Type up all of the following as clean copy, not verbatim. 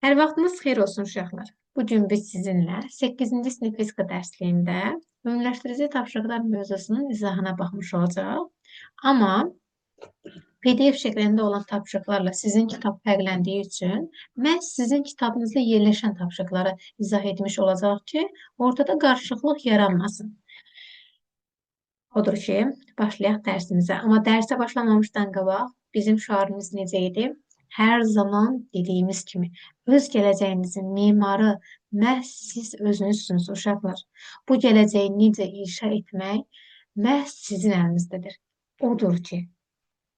Hər vaxtınız xeyir olsun uşaqlar. Bu gün biz sizinlə 8-ci sinif fizika dərsliyində ümumiləşdirici tapşırıqlar mövzusunun izahına baxmış olacağıq. Amma PDF şəklində olan tapşırıqlarla sizin kitab fərqləndiyi üçün məhz sizin kitabınızda yerləşən tapşırıqları izah etmiş olacaq ki, ortada qarışıqlıq yaranmasın. Odur ki, başlayaq dərsimizə. Amma dərsə başlamamışdan qabaq bizim şüarımız necə idi? Hər zaman dediyimiz kimi öz gələcəyinizin mimarı məhz siz özünüzsünüz uşaqlar. Bu gələcəyi necə inşa etmək məhz sizin əlinizdədir. Odur ki,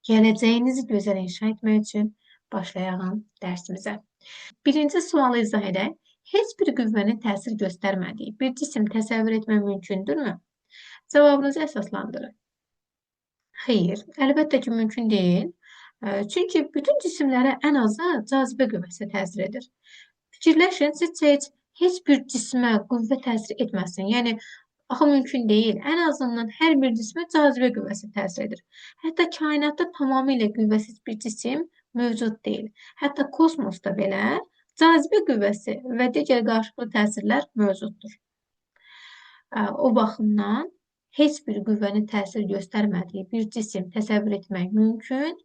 gələcəyinizi gözəl inşa etmək üçün başlayaq dərsimizə. Birinci sualı izah edək. Heç bir qüvvənin təsir göstərmədiyi bir cisim təsəvvür etmək mümkündürmü? Cavabınızı əsaslandırın. Xeyr, əlbəttə ki, mümkün deyil. Çünki bütün cisimlərə ən azı cazibə qüvvəsi təsir edir. Fikirləşin, sizcə heç bir cismə qüvvə təsir etməsin. Yəni, axı mümkün deyil. Ən azından hər bir cismə cazibə qüvvəsi təsir edir. Hətta kainatda tamamilə qüvvəsiz bir cisim mövcud deyil. Hətta kosmosda belə cazibə qüvvəsi və digər qarşılıqlı təsirlər mövcuddur. O baxımdan heç bir qüvvənin təsir göstərmədiyi bir cisim təsəvvür etmək mümkün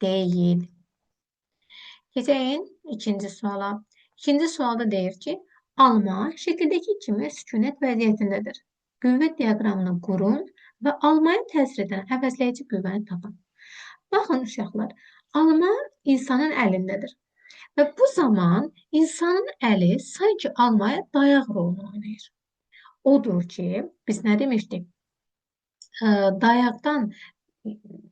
deyil. Keçək ikinci suala. İkinci sualda deyir ki, alma şəkildəki kimi sükunət vəziyyətindədir. Qüvvə diaqramını qurun və almaya təsir edən əvəzləyici qüvvəni tapın. Baxın uşaqlar, alma insanın əlindədir. Və bu zaman insanın əli sanki almaya dayaq rolunu oynayır. Odur ki, biz nə demişdik? Dayaqdan,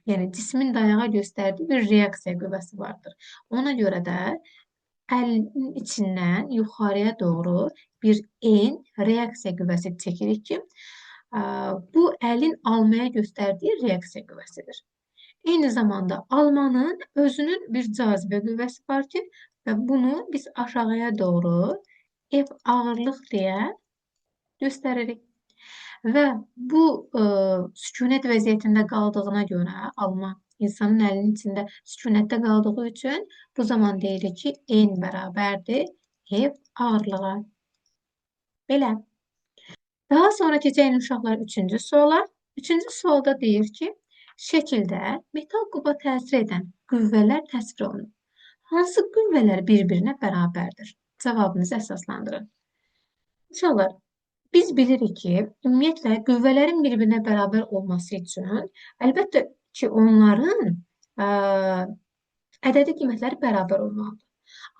yəni cismin dayağa göstərdiyi bir reaksiya qüvvəsi vardır. Ona görə də əlin içindən yuxarıya doğru bir en reaksiya qüvvəsi çəkirik ki, bu əlin almaya göstərdiyi reaksiya qüvvəsidir. Eyni zamanda almanın özünün bir cazibə qüvvəsi var ki, və bunu biz aşağıya doğru F ağırlıq deyə göstəririk. Və bu sükunət vəziyyətində qaldığına görə alma insanın əlinin içində sükunətdə qaldığı üçün bu zaman deyirik ki, N bərabərdir F ağırlığa. Belə. Daha sonra keçək uşaqlar üçüncü suala. Üçüncü sualda deyir ki, şəkildə metal quba təsir edən qüvvələr təsvir olunur. Hansı qüvvələr bir-birinə bərabərdir? Cavabınızı əsaslandırın. Uşaqlar, biz bilirik ki, ümumiyyətlə qüvvələrin bir-birinə bərabər olması üçün əlbəttə ki, onların ədədi qiymətləri bərabər olmalıdır.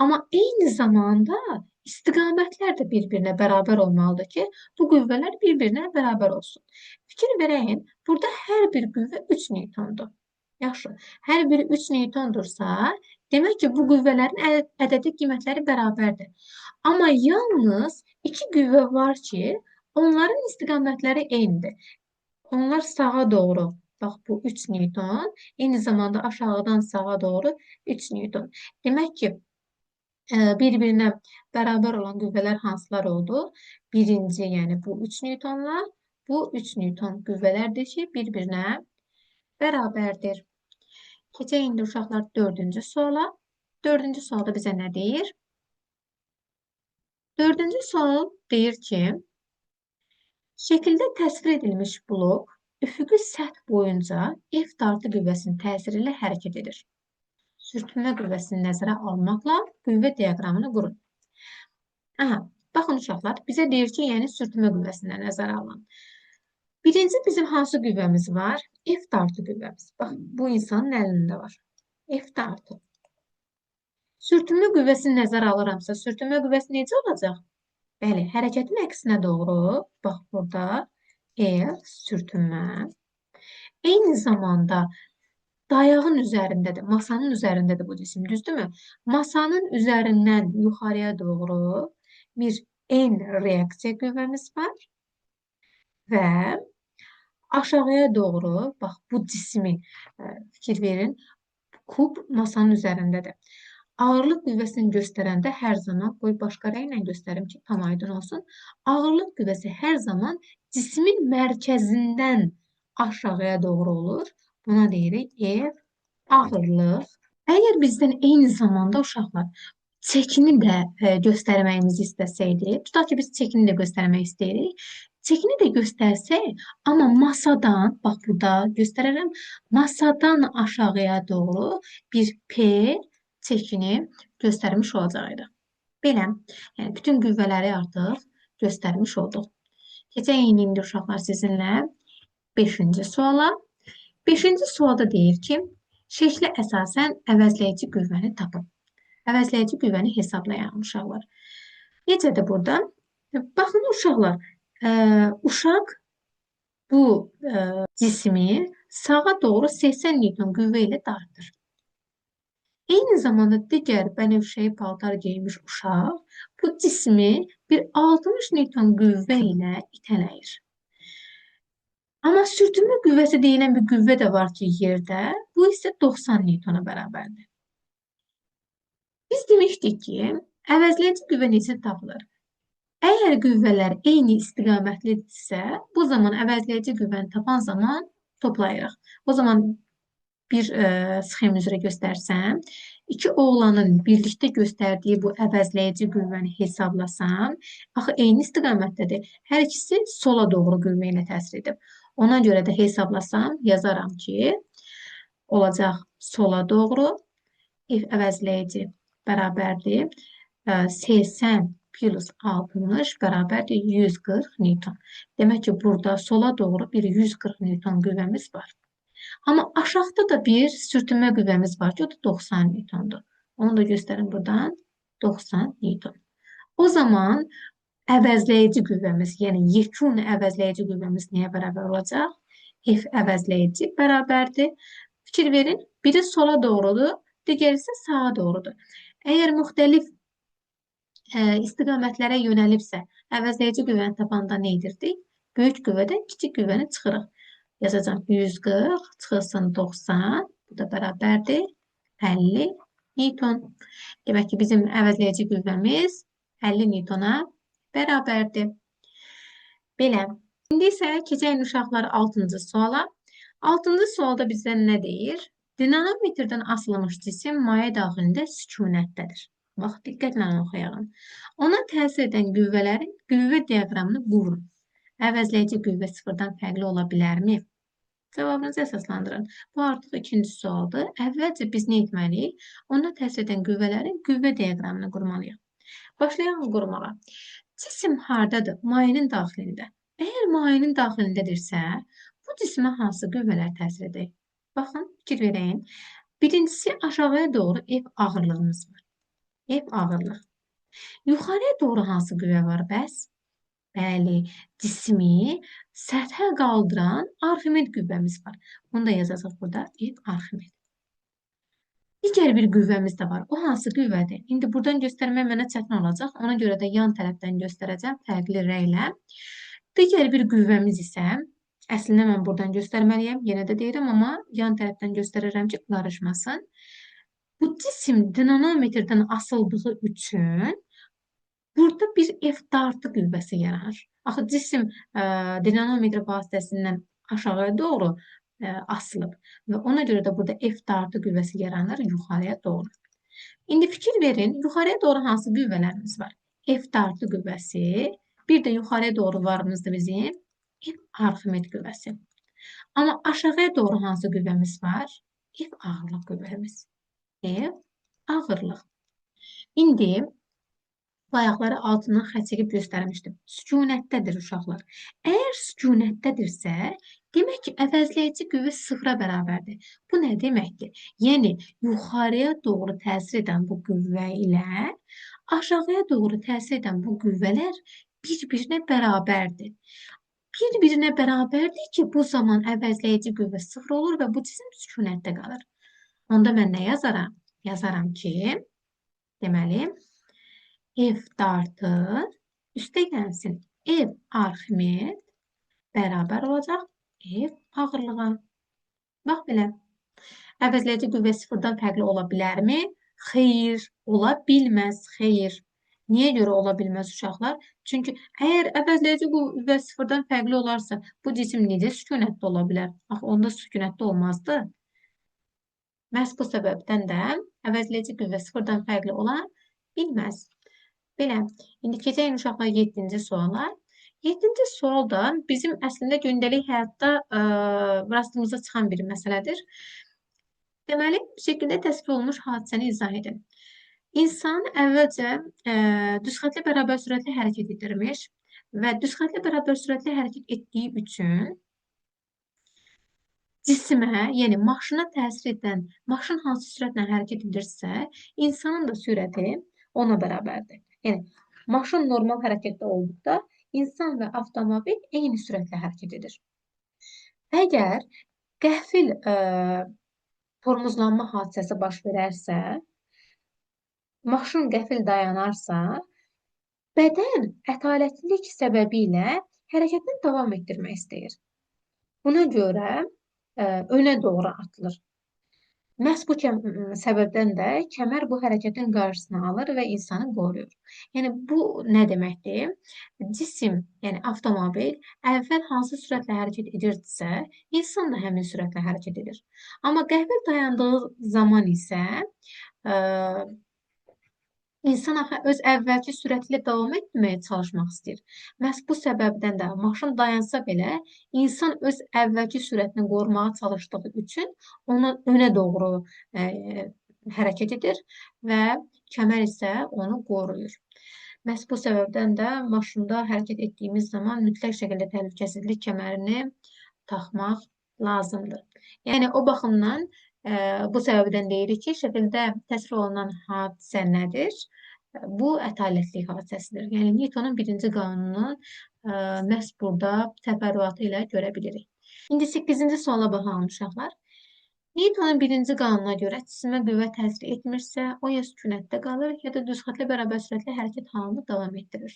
Amma eyni zamanda istiqamətlər də bir-birinə bərabər olmalıdır ki, bu qüvvələr bir-birinə bərabər olsun. Fikir verəyin, burada hər bir qüvvə 3 newtondur. Yaxşı, hər biri 3 newtondursa, demək ki, bu qüvvələrin ədədi qiymətləri bərabərdir. Amma yalnız 2 qüvvə var ki, onların istiqamətləri eynidir. Onlar sağa doğru, bax bu 3 newton, eyni zamanda aşağıdan sağa doğru 3 newton. Demək ki, bir-birinə bərabər olan qüvvələr hansılar oldu? Birinci, yəni bu 3 newtonla, bu 3 newton qüvvələrdir ki, bir-birinə bərabərdir. Keçək indi uşaqlar dördüncü suala. Dördüncü sualda bizə nə deyir? Dördüncü sual deyir ki, şəkildə təsvir edilmiş blok üfüqi səth boyunca F dartı qüvvəsinin təsiri ilə hərəkət edir. Sürtünmə qüvvəsini nəzərə almaqla qüvvə diaqramını qurun. Baxın uşaqlar, bizə deyir ki, yəni sürtünmə qüvvəsində nəzərə alın. Birinci bizim hansı qüvvəmiz var? F dartı qüvvəmiz. Bax, bu insanın əlində var. F dartı. Sürtünmə qüvvəsini nəzərə alıramsa, sürtünmə qüvvəsi necə olacaq? Bəli, hərəkətin əksinə doğru, bax burada F sürtünmə. Eyni zamanda dayağın üzərindədir, masanın üzərindədir bu cisim, düzdürmü? Masanın üzərindən yuxarıya doğru bir N reaksiya qüvvəmiz var və aşağıya doğru, bax bu cismin fikir verin, kub masanın üzərindədir. Ağırlıq qüvvəsini göstərəndə hər zaman, qoy başqa rənglə göstərim ki, tam aydın olsun. Ağırlıq qüvvəsi hər zaman cismin mərkəzindən aşağıya doğru olur. Buna deyirik F ağırlıq. Əgər bizdən eyni zamanda uşaqlar çəkini də göstərməyimizi istəsəydik, tutaq ki, biz çəkini də göstərmək istəyirik. Çəkini də göstərsək, amma masadan, bax burada göstərərəm, masadan aşağıya doğru bir P çəkini göstərmiş olacaqdı. Belə, yəni bütün qüvvələri artıq göstərmiş olduq. Keçək indi uşaqlar sizinlə 5-ci suala. 5-ci sualda deyir ki, şəklə əsasən əvəzləyici qüvvəni tapın. Əvəzləyici qüvvəni hesablayalım uşaqlar. Necədir burada? Baxın uşaqlar, uşaq bu cismi sağa doğru 80 Newton qüvvə ilə dartır. Eyni zamanda digər bənövşəyi paltar geymiş uşaq bu cismi bir 60 Newton qüvvə ilə itələyir. Amma sürtünmə qüvvəsi deyilən bir qüvvə də var ki, yerdə, bu isə 90 Newtona bərabərdir. Biz demişdik ki, əvəzləyici qüvvə necə tapılır? Əgər qüvvələr eyni istiqamətlidirsə, bu zaman əvəzləyici qüvvəni tapan zaman toplayırıq. O zaman bir sxem üzrə göstərsəm, iki oğlanın birlikdə göstərdiyi bu əvəzləyici qüvvəni hesablasam, axı eyni istiqamətdədir. Hər ikisi sola doğru qüvvə ilə təsir edib. Ona görə də hesablasam, yazaram ki, olacaq sola doğru əvəzləyici bərabərdir 80 plus 60 bərabərdir 140 Newton. Demək ki, burada sola doğru bir 140 Newton qüvvəmiz var. Amma aşağıda da bir sürtünmə qüvvəmiz var ki, o da 90 Newtondur. Onu da göstərin buradan 90 Newton. O zaman əvəzləyici qüvvəmiz, yəni yekun əvəzləyici qüvvəmiz nəyə bərabər olacaq? F əvəzləyici bərabərdir. Fikir verin, biri sola doğrudur, digəri isə sağa doğrudur. Əgər müxtəlif istiqamətlərə yönəlibsə, əvəzləyici qüvvəni tapanda nə edirdik? Böyük qüvvədən kiçik qüvvəni çıxırıq. Yazacağım 140 çıxılsın 90, bu da bərabərdir 50 Newton. Demək ki, bizim əvəzləyici qüvvəmiz 50 Newtona bərabərdir. Belə. İndi isə keçək uşaqlar 6-cı suala. 6-cı sualda bizdən nə deyir? Dinamometrdən asılmış cisim maye daxilində sükunətdədir. Bax, diqqətlə oxuyalım. Ona təsir edən qüvvələrin qüvvə diaqramını qurun. Əvəzləyici qüvvə sıfırdan fərqli ola bilərmi? Cavabınızı əsaslandırın. Bu artıq ikinci sualdır. Əvvəlcə biz nə etməliyik? Ona təsir edən qüvvələrin qüvvə diaqramını qurmalıyıq. Başlayalım qurmağa. Cisim hardadır? Mayenin daxilində. Əgər mayenin daxilindədirsə, bu cismə hansı qüvvələr təsir edir? Baxın, fikir verəyin. Birincisi aşağıya doğru F ağırlığımız var. F ağırlıq. Yuxarıya doğru hansı qüvvə var bəs? Bəli, cismi səthə qaldıran Arximed qüvvəmiz var. Bunu da yazacaq burada F Arximed. Digər bir qüvvəmiz də var. O hansı qüvvədir? İndi buradan göstərmək mənə çətin olacaq. Ona görə də yan tərəfdən göstərəcəm fərqli rənglə. Digər bir qüvvəmiz isə, əslində mən buradan göstərməliyəm, yenə də deyirəm, amma yan tərəfdən göstərirəm ki, qarışmasın. Bu cisim dinamometrdən asıldığı üçün burada bir F dartı qüvvəsi yaranır. Axı cisim dinamometr vasitəsindən aşağıya doğru asılıb və ona görə də burada F dartı qüvvəsi yaranır yuxarıya doğru. İndi fikir verin, yuxarıya doğru hansı qüvvələrimiz var? F dartı qüvvəsi, bir də yuxarıya doğru varımızdır bizim F Arximed qüvvəsi. Amma aşağıya doğru hansı qüvvəmiz var? F ağırlıq qüvvəmiz. F ağırlıq. İndi bayaqları altından xətt çəkib göstərmişdim. Sükunətdədir uşaqlar. Əgər sükunətdədirsə, demək ki, əvəzləyici qüvvə sıfıra bərabərdir. Bu nə deməkdir? Yəni, yuxarıya doğru təsir edən bu qüvvə ilə aşağıya doğru təsir edən bu qüvvələr bir-birinə bərabərdir. Bir-birinə bərabərdir ki, bu zaman əvəzləyici qüvvə sıfır olur və bu cisim sükunətdə qalır. Onda mən nə yazaram? Yazaram ki, deməli, F dartı üstə gəlsin F Arximed bərabər olacaq F ağırlığa. Bax belə. Əvəzləyici qüvvə sıfırdan fərqli ola bilərmi? Xeyr, ola bilməz. Xeyr. Niyə görə ola bilməz uşaqlar? Çünki əgər əvəzləyici qüvvə sıfırdan fərqli olarsa, bu cisim necə sükunətdə ola bilər? Axı, onda sükunətdə olmazdı. Məhz bu səbəbdən də əvəzləyici qüvvə sıfırdan fərqli olan Bilməz. Belə, indi keçək uşaqlar 7-ci suala. 7-ci sual da bizim əslində gündəlik həyatda rastımıza çıxan bir məsələdir. Deməli, şəkildə təsvir olunmuş hadisəni izah edin. İnsan əvvəlcə düz xətlə bərabər sürətlə hərəkət edirmiş və düz xətlə bərabər sürətlə hərəkət etdiyi üçün cismə, yəni maşına təsir edən, maşın hansı sürətlə hərəkət edirsə, insanın da sürəti ona bərabərdir. Yəni, maşın normal hərəkətdə olduqda, insan və avtomobil eyni sürətlə hərəkət edir. Əgər qəfil tormozlanma hadisəsi baş verərsə, maşın qəfil dayanarsa, bədən ətalətlilik səbəbilə hərəkətini davam etdirmək istəyir. Buna görə önə doğru atılır. Məhz bu səbəbdən də kəmər bu hərəkətin qarşısını alır və insanı qoruyur. Yəni, bu nə deməkdir? Cisim, yəni avtomobil əvvəl hansı sürətlə hərəkət edirdisə, insan da həmin sürətlə hərəkət edir. Amma qəfil dayandığı zaman isə İnsan axı öz əvvəlki sürəti ilə davam etməyə çalışmaq istəyir. Məhz bu səbəbdən də maşın dayansa belə, insan öz əvvəlki sürətini qorumağa çalışdığı üçün onu önə doğru hərəkət edir və kəmər isə onu qoruyur. Məhz bu səbəbdən də maşında hərəkət etdiyimiz zaman mütləq şəkildə təhlükəsizlik kəmərini taxmaq lazımdır. Yəni, o baxımdan bu səbəbdən deyirik ki, şəkildə təsvir olunan hadisə nədir? Bu ətalətlik hadisəsidir. Yəni, Newtonun birinci qanununu məhz burada təfərrüatı ilə görə bilirik. İndi 8-ci suala baxalım uşaqlar. Newtonun birinci qanununa görə cisimə qüvvə təsir etmirsə, o ya sükunətdə qalır, ya da düz xətlə bərabər sürətlə hərəkət halını davam etdirir.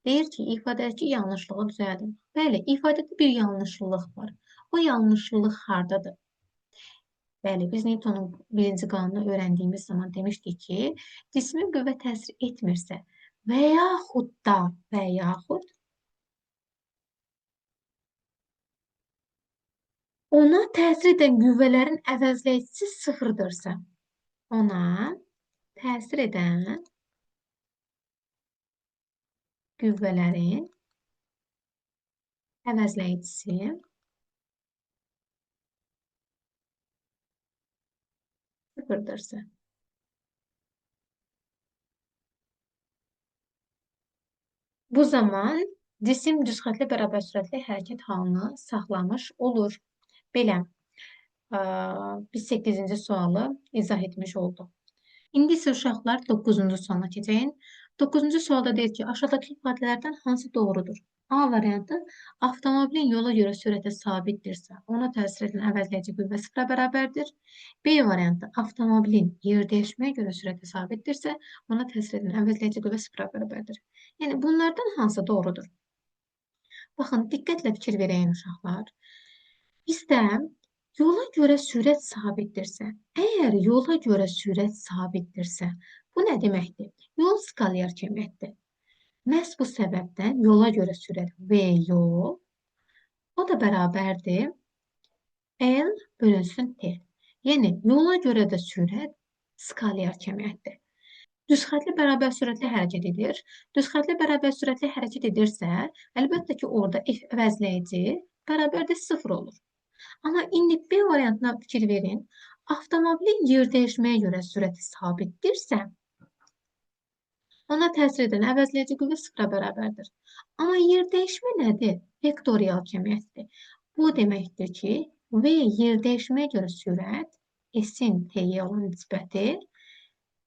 Deyir ki, ifadədəki yanlışlığı düzəldin. Bəli, ifadədə bir yanlışlıq var. O yanlışlıq hardadır? Bəli, biz Newtonun birinci qanunu öyrəndiyimiz zaman demişdik ki, cismin qüvvə təsir etmirsə və yaxud ona təsir edən qüvvələrin əvəzləyicisi sıfırdırsa, ona təsir edən qüvvələrin əvəzləyicisi sıfırdırsa. Bu zaman cisim düz xətlə bərabər sürətlə hərəkət halını saxlamış olur. Belə, biz 8-ci sualı izah etmiş olduq. İndi isə uşaqlar 9-cu suala keçəyin. 9-cu sualda deyir ki, aşağıdakı ifadələrdən hansı doğrudur? A variantı, avtomobilin yola görə sürəti sabitdirsə, ona təsir edən əvəzləyici qüvvə sıfıra bərabərdir. B variantı, avtomobilin yerdəyişməyə görə sürəti sabitdirsə, ona təsir edən əvəzləyici qüvvə sıfıra bərabərdir. Yəni, bunlardan hansı doğrudur? Baxın, diqqətlə fikir verəyin uşaqlar. Bizdə yola görə sürət sabitdirsə, əgər yola görə sürət sabitdirsə, bu nə deməkdir? Yol skalyar cəmiyyətdir. Məhz bu səbəbdən yola görə sürət V yol, o da bərabərdir L bölünsün T. Yəni, yola görə də sürət skalyar cəmiyyətdir. Düz xətlə bərabər sürətlə hərəkət edir. Düz xətlə bərabər sürətlə hərəkət edirsə, əlbəttə ki, orada F əvəzləyici bərabərdir 0 olur. Amma indi B variantına fikir verin. Avtomobilin yerdəyişməyə görə sürəti sabitdirsə, ona təsir edən əvəzləyici qüvvə 0-a bərabərdir. Amma yerdəyişmə nədir? Vektorial cəmiyyətdir. Bu deməkdir ki, V yerdəyişməyə görə sürət, S-in T-yə olan nisbəti,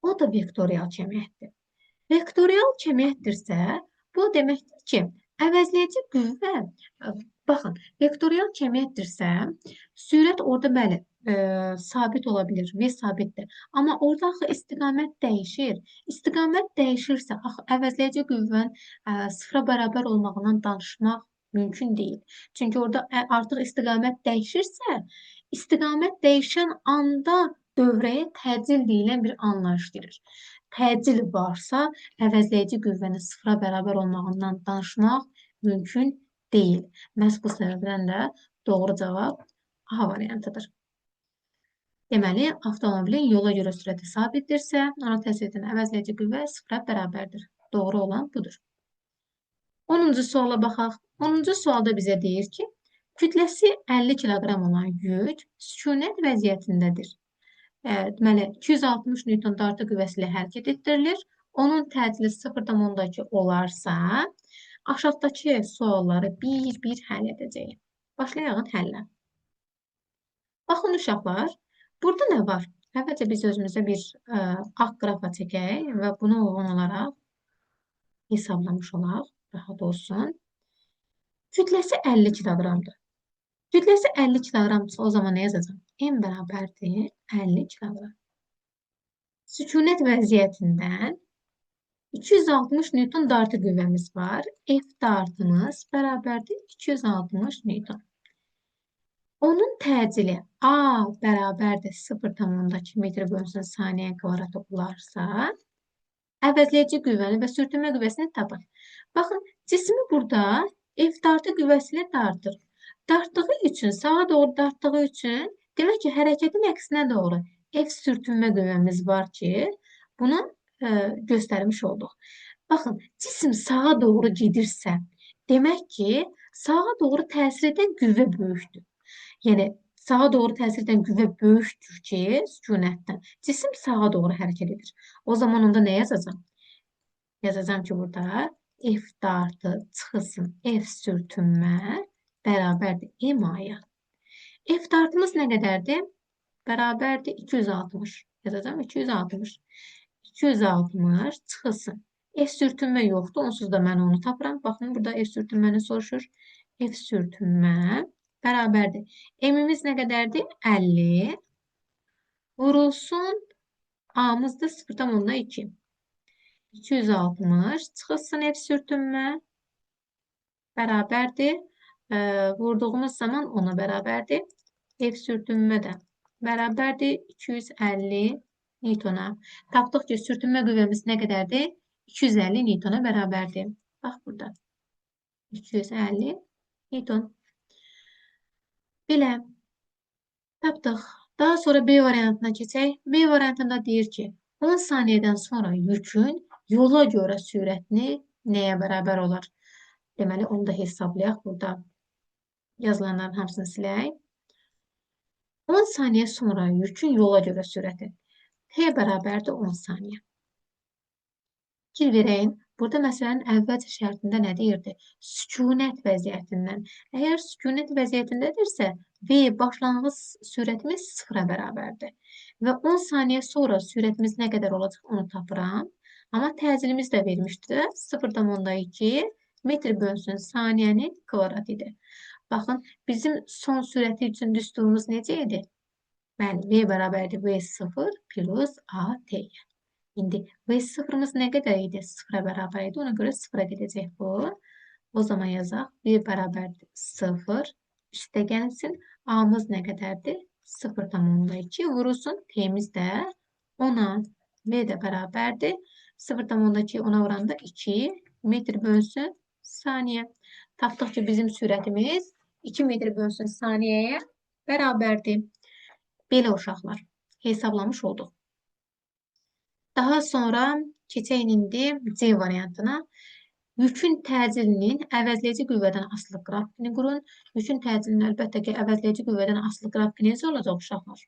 o da vektorial cəmiyyətdir. Vektorial cəmiyyətdirsə, bu deməkdir ki, əvəzləyici qüvvə, baxın, vektorial cəmiyyətdirsə, sürət orada bəli, sabit ola bilir, V sabitdir. Amma orada axı istiqamət dəyişir. İstiqamət dəyişirsə, axı əvəzləyici qüvvənin sıfıra bərabər olmağından danışmaq mümkün deyil. Çünki orada artıq istiqamət dəyişirsə, istiqamət dəyişən anda dövrəyə təcil deyilən bir anlayış girir. Təcil varsa, əvəzləyici qüvvənin sıfıra bərabər olmağından danışmaq mümkün deyil. Məhz bu səbəbdən də doğru cavab A variantıdır. Deməli, avtomobilin yola görə sürəti sabitdirsə, ona təsir edən əvəzləyici qüvvə sıfıra bərabərdir. Doğru olan budur. 10-cu suala baxaq. 10-cu sualda bizə deyir ki, kütləsi 50 kiloqram olan yük sükunət vəziyyətindədir. Deməli, 260 Newton dartı qüvvəsi ilə hərəkət etdirilir. Onun təcili 0,2 olarsa, aşağıdakı sualları bir-bir həll edəcəyik. Başlayaq həllə. Baxın uşaqlar, burada nə var? Əvvəlcə biz özümüzə bir ağ qrafa çəkək və buna uyğun olaraq hesablamış olaq, rahat olsun. Kütləsi 50 kiloqramdır. Kütləsi 50 kiloqramdırsa, o zaman nə yazacağım? M bərabərdir 50 kiloqram. Sükunət vəziyyətindən 260 Newton dartı qüvvəmiz var. F dartımız bərabərdir 260 Newton. Onun təcili A bərabərdir 0,2 metr bölünsün saniyə kvadratı olarsa, əvəzləyici qüvvəni və sürtünmə qüvvəsini tapın. Baxın, cismi burada F dartı qüvvəsi ilə dartır. Dartdığı üçün, sağa doğru dartdığı üçün, demək ki, hərəkətin əksinə doğru F sürtünmə qüvvəmiz var ki, bunu göstərmiş olduq. Baxın, cisim sağa doğru gedirsə, demək ki, sağa doğru təsir edən qüvvə böyükdür. Yəni, sağa doğru təsir edən qüvvə böyükdür ki, sükunətdən. Cisim sağa doğru hərəkət edir. O zaman onda nə yazacağım? Yazacağım ki, burada F dartı çıxılsın F sürtünmə bərabərdir M-aya. F dartımız nə qədərdir? Bərabərdir 260. Yazacağım 260. 260 çıxılsın. F sürtünmə yoxdur, onsuz da mən onu tapıram. Baxın, burada F sürtünməni soruşur. F sürtünmə bərabərdir. M-imiz nə qədərdir? 50. Vurulsun A-mız da 0,2. 260 çıxılsın F sürtünmə bərabərdir. Vurduğumuz zaman ona bərabərdir. F sürtünmə də bərabərdir 250 Newtona. Tapdıq ki, sürtünmə qüvvəmiz nə qədərdir? 250 Newtona bərabərdir. Bax burada. 250 Newton. Belə tapdıq. Daha sonra B variantına keçək. B variantında deyir ki, 10 saniyədən sonra yükün yola görə sürətini nəyə bərabər olar? Deməli, onu da hesablayaq. Burada yazılanların hamısını silək. 10 saniyə sonra yükün yola görə sürəti. T bərabərdir 10 saniyə. Fikir verəyin. Burada məsələnin əvvəlcə şərtində nə deyirdi? Sükunət vəziyyətindən. Əgər sükunət vəziyyətindədirsə, V başlanğıc sürətimiz 0-a bərabərdir. Və 10 saniyə sonra sürətimiz nə qədər olacaq onu tapıram. Amma təcilimiz də vermişdi. 0,2 metr bölünsün saniyənin kvadratıdır. Baxın, bizim son sürəti üçün düsturumuz necə idi? Bəli, V bərabərdir V0 plus AT. İndi V0'ımız nə qədər idi? 0-a bərabər idi. Ona görə 0-a gedəcək bu. O zaman yazaq. V bərabərdir 0. Üstə gəlsin. A-mız nə qədərdir? 0,2 vurulsun. T-miz də 10-a. V də bərabərdir. 0,2 10-a vuranda 2 metr bölünsün saniyə. Tapdıq ki, bizim sürətimiz 2 metr bölünsün saniyəyə bərabərdir. Belə uşaqlar. Hesablamış olduq. Daha sonra keçək indi C variantına. Yükün təcilinin əvəzləyici qüvvədən asılı qrafikini qurun. Yükün təcilinin əlbəttə ki, əvəzləyici qüvvədən asılı qrafiki necə olacaq uşaqlar?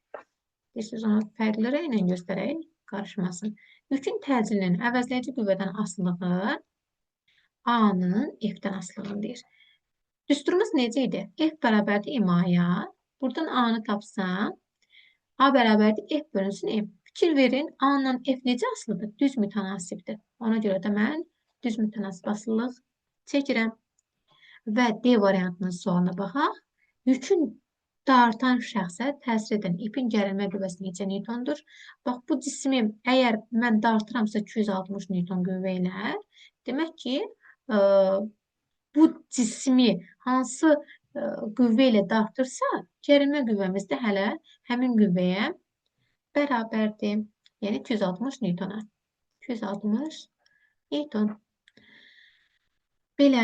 Siz onu fərqli rənglə göstərək, qarışmasın. Yükün təcilinin əvəzləyici qüvvədən asılığı A-nın F-dən asılığını deyir. Düsturumuz necə idi? F bərabərdir M-aya. Buradan A-nı tapsam, A bərabərdir F bölünsün M. Fikir verin, A-la F necə asılıdır? Düz mütənasibdir. Ona görə də mən düz mütənasib asılılıq çəkirəm. Və D variantının sualına baxaq. Yükün dartan şəxsə təsir edən ipin gərilmə qüvvəsi neçə Newtondur? Bax, bu cismi əgər mən dartıramsa 260 Newton qüvvə ilə, demək ki, bu cismi hansı qüvvə ilə dartırsa, gərilmə qüvvəmiz də hələ həmin qüvvəyə bərabərdir. Yəni 260 Newtona. 260 Newton. Belə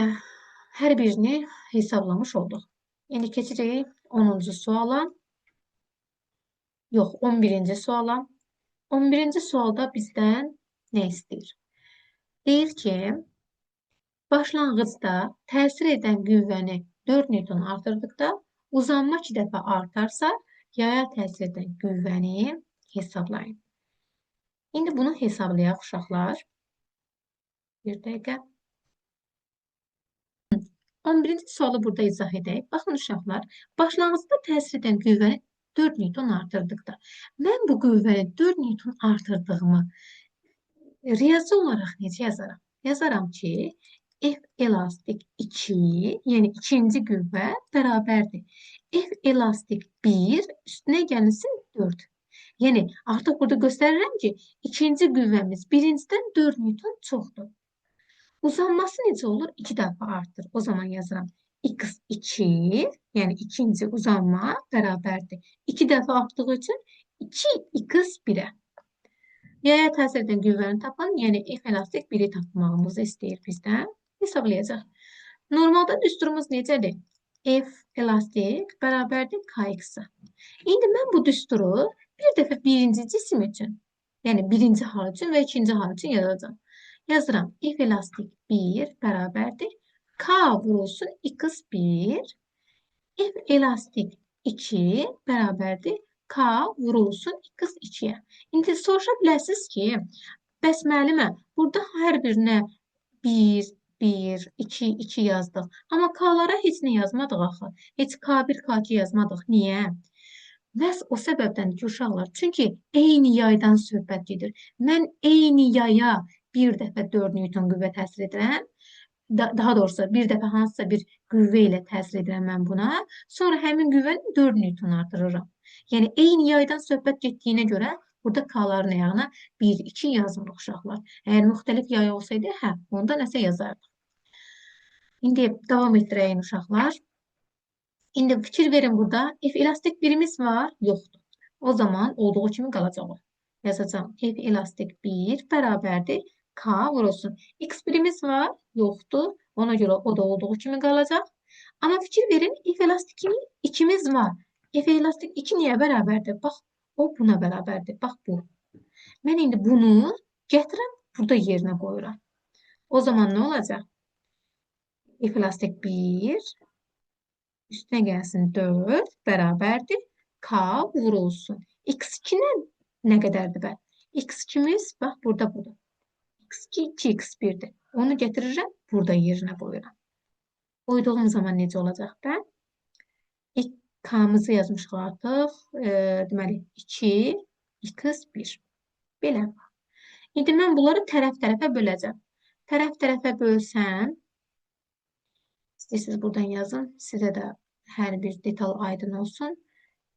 hər birini hesablamış olduq. İndi keçirik 10-cu suala. Yox, 11-ci suala. 11-ci sualda bizdən nə istəyir? Deyir ki, başlanğıcda təsir edən qüvvəni 4 Newton artırdıqda uzanma 2 dəfə artarsa, yaya təsir edən qüvvəni hesablayın. İndi bunu hesablayaq uşaqlar. Bir dəqiqə. 11-ci sualı burada izah edək. Baxın uşaqlar, başlanğıcda təsir edən qüvvəni 4 Newton artırdıqda. Mən bu qüvvəni 4 Newton artırdığımı riyazi olaraq necə yazaram? Yazaram ki, F elastik 2, yəni ikinci qüvvə bərabərdir. F elastik 1 üstünə gəlsin 4. Yəni, artıq burada göstərirəm ki, ikinci qüvvəmiz birincidən 4 Newton çoxdur. Uzanması necə olur? 2 dəfə artır. O zaman yazıram. X2, yəni ikinci uzanma bərabərdir. 2 dəfə artdığı üçün 2x1-ə. Yaya təsir edən qüvvəni tapın, yəni F elastik 1-i tapmağımızı istəyir bizdən. Hesablayacaq. Normalda düsturumuz necədir? F elastik bərabərdir Kx-a. İndi mən bu düsturu bir dəfə birinci cisim üçün, yəni birinci hal üçün və ikinci hal üçün yazacağım. Yazıram. F elastik 1 bərabərdir. K vurulsun x1. F elastik 2 bərabərdir. K vurulsun x2-yə. İndi soruşa bilərsiniz ki, bəs müəllimə, burada hər birinə 1, 1, 2, 2 yazdıq. Amma K-lara heç nə yazmadıq axı. Heç K1, K2 yazmadıq. Niyə? Məhz o səbəbdən ki, uşaqlar, çünki eyni yaydan söhbət gedir. Mən eyni yaya bir dəfə 4 Newton qüvvə təsir edirəm. Daha doğrusu, bir dəfə hansısa bir qüvvə ilə təsir edirəm mən buna. Sonra həmin qüvvəni 4 Newton artırıram. Yəni, eyni yaydan söhbət getdiyinə görə burada K-ların ayağına 1, 2 yazmırıq uşaqlar. Əgər müxtəlif yay olsaydı, hə, onda nəsə yazardıq. İndi davam etdirəyin uşaqlar. İndi fikir verin burada. F elastik birimiz var, yoxdur. O zaman olduğu kimi qalacaq o. Yazacağım. F elastik 1 bərabərdir. K vurulsun. X birimiz var, yoxdur. Ona görə o da olduğu kimi qalacaq. Amma fikir verin, F elastik 2'miz var. F elastik 2 niyə bərabərdir? Bax, o buna bərabərdir. Bax bu. Mən indi bunu gətirəm, burada yerinə qoyuram. O zaman nə olacaq? F elastik 1 üstünə gəlsin 4 bərabərdir. K vurulsun. X2 nə qədərdir bə? X2'miz bax burada budur. X2 2x1'dir. Onu gətirirəm, burada yerinə qoyuram. Qoyduğum zaman necə olacaq bə? K-mızı yazmışıq artıq. Deməli, 2x1. Belə. İndi mən bunları tərəf-tərəfə böləcəm. Tərəf-tərəfə bölsəm, İstəyirsiniz buradan yazın. Sizə də hər bir detal aydın olsun.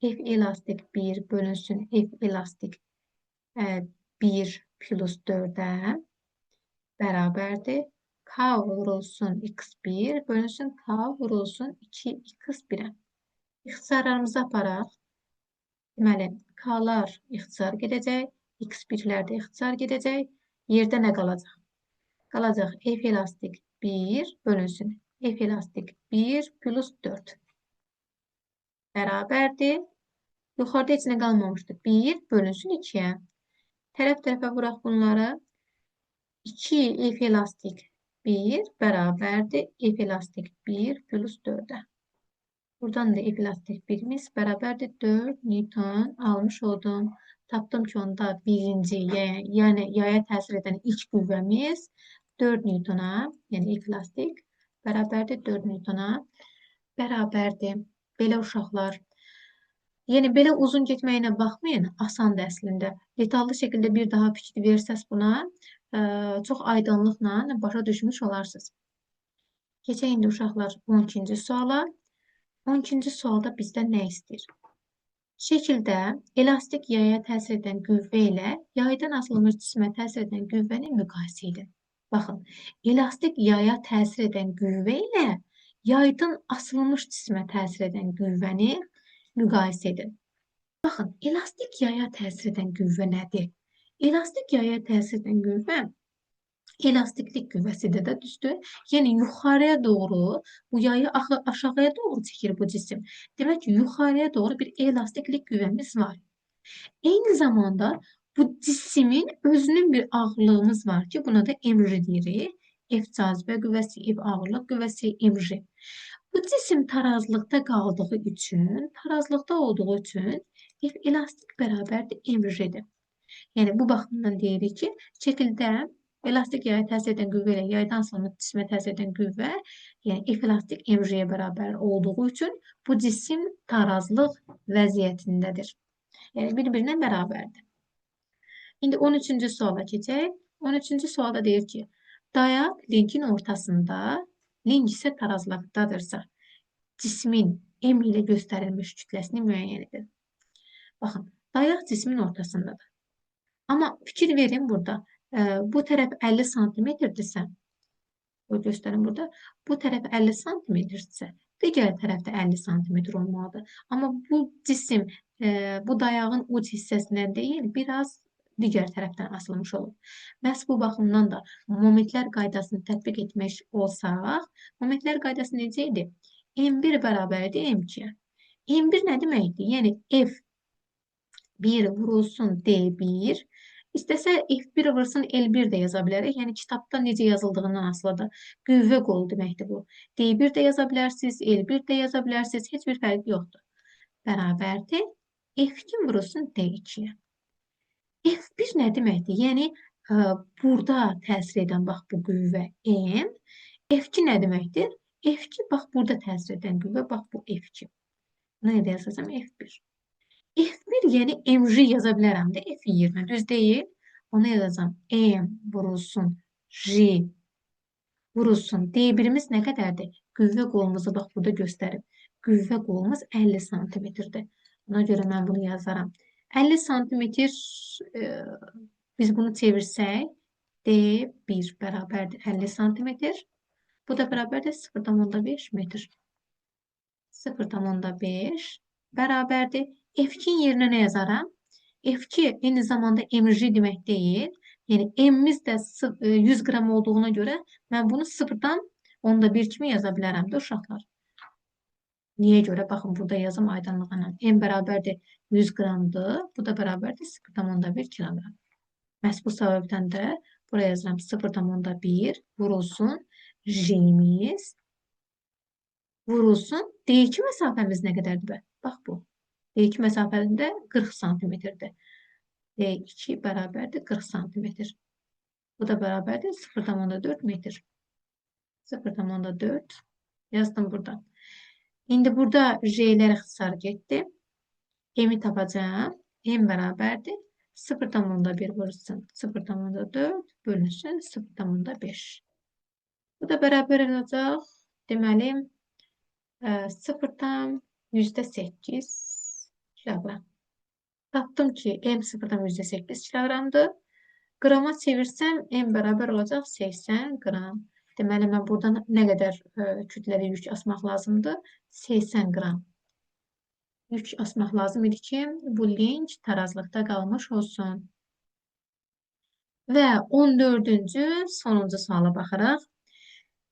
F elastik 1 bölünsün F elastik 1 plus 4'ə bərabərdir. K vurulsun x1 bölünsün K vurulsun 2x1'ə. İxtisarlarımızı aparaq. Deməli, K'lar ixtisar gedəcək. X1'lər də ixtisar gedəcək. Yerdə nə qalacaq? Qalacaq F elastik 1 bölünsün F elastik 1 plus 4 bərabərdir. Yuxarıda heç nə qalmamışdı. 1 bölünsün 2'yə. Tərəf-tərəfə vuraq bunları. 2 F elastik 1 bərabərdir. F elastik 1 plus 4'ə. Buradan da F elastik 1'imiz bərabərdir. 4 Newton almış oldum. Tapdım ki, onda birinci, yəni yaya təsir edən ilk qüvvəmiz 4 Newton'a, yəni F elastik bərabərdir 4 Newton'a bərabərdir. Belə uşaqlar. Yəni, belə uzun getməyinə baxmayın, asandır əslində. Detallı şəkildə bir daha fikir versəz buna, çox aydınlıqla başa düşmüş olarsınız. Keçək indi uşaqlar 12-ci suala. 12-ci sualda bizdən nə istəyir? Şəkildə elastik yaya təsir edən qüvvə ilə yaydan asılmış cismə təsir edən qüvvəni müqayisə edin. Baxın, elastik yaya təsir edən qüvvə ilə yaydan asılmış cismə təsir edən qüvvəni müqayisə edin. Baxın, elastik yaya təsir edən qüvvə nədir? Elastik yaya təsir edən qüvvə elastiklik qüvvəsidir də düzdür. Yəni, yuxarıya doğru, bu yayı aşağıya doğru çəkir bu cisim. Demək ki, yuxarıya doğru bir elastiklik qüvvəmiz var. Eyni zamanda bu cismin özünün bir ağırlığımız var ki buna da emri deyirik. F cazibə qüvvəsi, F ağırlıq qüvvəsi, emri. Bu cisim tarazlıqda qaldığı üçün, tarazlıqda olduğu üçün F elastik bərabərdir emridir. Yəni bu baxımdan deyirik ki, şəkildə elastik yaya təsir edən qüvvə ilə yaydan asılı cismə təsir edən qüvvə, yəni F elastik emriyə bərabər olduğu üçün bu cisim tarazlıq vəziyyətindədir. Yəni bir-birinə bərabərdir. İndi 13-cü suala keçək. 13-cü sualda deyir ki, dayaq linkin ortasında, link isə tarazlıqdadırsa, cismin M ilə göstərilmiş kütləsini müəyyən edin. Baxın, dayaq cismin ortasındadır. Amma fikir verin burada. Bu tərəf 50 santimetrdirsə, o göstərin burada. Bu tərəf 50 santimetrdirsə, digər tərəfdə 50 santimetr olmalıdır. Amma bu cisim bu dayağın uc hissəsindən deyil, biraz digər tərəfdən asılmış olur. Məhz bu baxımdan da momentlər qaydasını tətbiq etmək olsaq, momentlər qaydası necə idi? M1 bərabərdir M2-yə. M1 nə deməkdir? Yəni F1 vurulsun D1, İstəsə F1 vursun L1 də yaza bilərik. Yəni kitabda necə yazıldığından asılıdır. Qüvvə qolu deməkdir bu. D1 də yaza bilərsiniz, L1 də yaza bilərsiniz. Heç bir fərqi yoxdur. Bərabərdir. F2 vurulsun D2-yə. F1 nə deməkdir? Yəni burada təsir edən bax bu qüvvə M. F2 nə deməkdir? F2 bax burada təsir edən qüvvə bax bu F2. Buna nə yazacağam? F1. F1 yəni mj yaza bilərəm də F-in yerinə, düz deyil. Ona yazacağam M vurulsun J vurulsun. D1-imiz nə qədərdir? Qüvvə qolumuzu bax burada göstərib. Qüvvə qolumuz 50 santimetrdir. Ona görə mən bunu yazaram. 50 santimetr biz bunu çevirsək D1 bərabərdir 50 santimetr. Bu da bərabərdir 0,5 metr. 0,5 bərabərdir. F2-in yerinə nə yazaram? F2 eyni zamanda mj demək deyil. Yəni M-miz də 100 qram olduğuna görə mən bunu 0,1 kimi yaza bilərəm də uşaqlar. Niyə görə? Baxın, burada yazım aydınlığına. M bərabərdir 100 qramdır. Bu da bərabərdir 0,1 kiloqram. Məhz bu səbəbdən də buraya yazıram 0,1 vurulsun J-miz vurulsun. D2 məsafəmiz nə qədərdir? Bax bu. D2 məsafəsində 40 santimetrdir. D2 bərabərdir 40 santimetr. Bu da bərabərdir 0,4 metr. 0,4 yazdım burada. İndi burada J'lər ixtisar getdi. M-i tapacağım. M bərabərdir 0,1 vurulsun 0,4 bölünsün 0,5. Bu da bərabər olacaq. Deməli 0,8 kiloqram. Tapdım ki M 0,8 kiloqramdır. Qrama çevirsəm M bərabər olacaq 80 qram. Deməli mən buradan nə qədər kütləli yük asmaq lazımdır? 80 qram. Yük asmaq lazım idi ki bu link tarazlıqda qalmış olsun. Və 14-cü sonuncu suala baxırıq.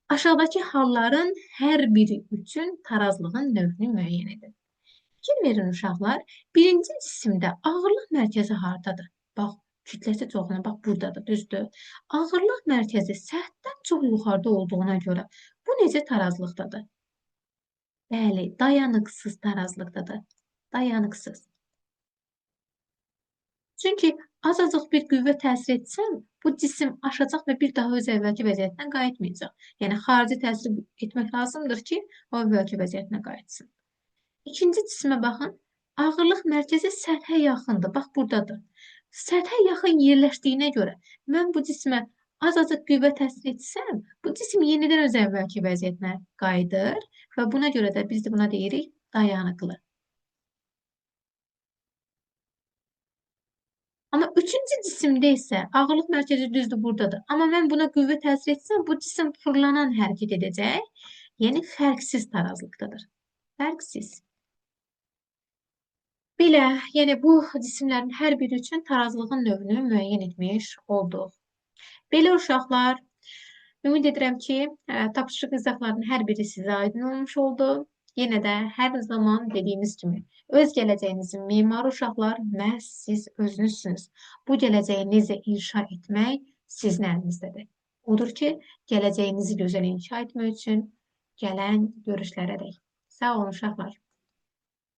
Aşağıdakı halların hər biri üçün tarazlığın növünü müəyyən edin. Fikir verin uşaqlar, birinci cisimdə ağırlıq mərkəzi hardadır? Bax, kütləsi çoxuna, bax buradadır, düzdür. Ağırlıq mərkəzi səthdən çox yuxarıda olduğuna görə bu necə tarazlıqdadır? Bəli, dayanıqsız tarazlıqdadır. Dayanıqsız. Çünki azacıq bir qüvvə təsir etsəm, bu cisim aşacaq və bir daha öz əvvəlki vəziyyətinə qayıtmayacaq. Yəni, xarici təsir etmək lazımdır ki, o əvvəlki vəziyyətinə qayıtsın. İkinci cisimə baxın. Ağırlıq mərkəzi səthə yaxındır. Bax, buradadır. Səthə yaxın yerləşdiyinə görə mən bu cisimə azacıq qüvvə təsir etsəm, bu cisim yenidən öz əvvəlki vəziyyətinə qayıdır və buna görə də biz buna deyirik dayanıqlı. Amma üçüncü cisimdə isə ağırlıq mərkəzi düzdür buradadır. Amma mən buna qüvvə təsir etsəm, bu cisim fırlanan hərəkət edəcək. Yəni, fərqsiz tarazlıqdadır. Fərqsiz. Belə, yəni bu cisimlərin hər biri üçün tarazlığın növünü müəyyən etmiş olduq. Belə uşaqlar, ümid edirəm ki, tapışıq izahlarının hər biri sizə aydın olmuş oldu. Yenə də hər zaman dediyimiz kimi, öz gələcəyinizin memarı uşaqlar məhz siz özünüzsünüz. Bu gələcəyi necə inşa etmək sizin əlinizdədir. Odur ki, gələcəyinizi gözəl inşa etmək üçün gələn görüşlərə dək. Sağ olun uşaqlar.